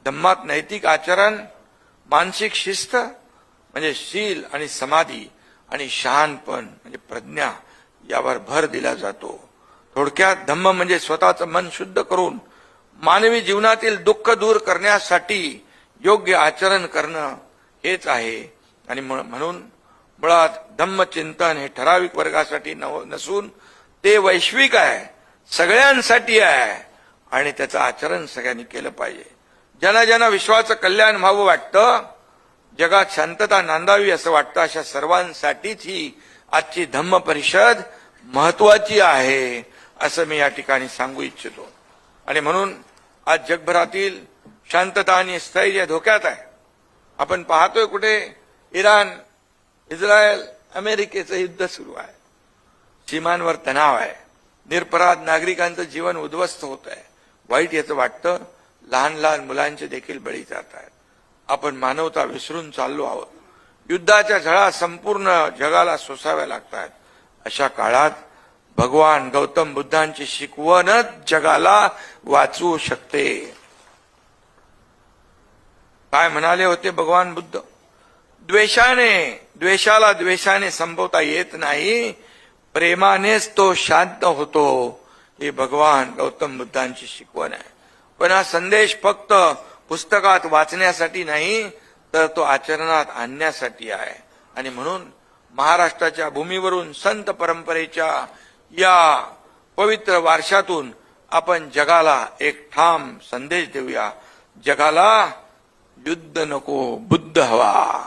धम्मात नैतिक आचरण, मानसिक शिस्त म्हणजे शील आणि समाधी आणि शहाणपण म्हणजे प्रज्ञा यावर भर दिला जातो. थोडक्यात धम्म म्हणजे स्वतःचं मन शुद्ध करून मानवी जीवनातील दुःख दूर करण्यासाठी योग्य आचरण करणं हेच आहे. आणि म्हणून मुळात धम्मचिंतन हे ठराविक वर्गासाठी नसून ते वैश्विक आहे, सगळ्यांसाठी आहे आणि त्याचं आचरण सगळ्यांनी केलं पाहिजे. ज्यांना ज्यांना विश्वाचं कल्याण व्हावं वाटतं, जगात शांतता नांदावी असं वाटतं, अशा सर्वांसाठीच ही आजची धम्म परिषद महत्वाची आहे असं मी या ठिकाणी सांगू इच्छितो. आणि म्हणून आज जगभरातील शांतता आणि स्थैर्य धोक्यात आहे. आपण पाहतोय कुठे इराण, इस्रायल, अमेरिकेचं युद्ध सुरू आहे, सीमांवर तणाव आहे, निरपराध नागरिकांचं जीवन उद्ध्वस्त होत आहे. वाईट याचं वाटतं, लहान लहान मुलांचे देखील बळी जात आहेत. आपण मानवता विसरून चाललो आहोत. युद्धाच्या झळा संपूर्ण जगाला सोसाव्या लागतात. अशा काळात भगवान गौतम बुद्धांची शिकवणच जगाला वाचवू शकते. काय म्हणाले होते भगवान बुद्ध? द्वेषाला द्वेषाने संपवता येत नाही, प्रेमानेच तो शांत होतो. ही भगवान गौतम बुद्धांची शिकवण आहे. पण हा संदेश फक्त पुस्तकात वाचण्यासाठी नाही, तर तो आचरणात आणण्यासाठी आहे. आणि म्हणून महाराष्ट्राच्या भूमीवरून संत परंपरेच्या या पवित्र वारशातून आपण जगाला एक ठाम संदेश देऊया. जगाला युद्ध नको, बुद्ध हवा.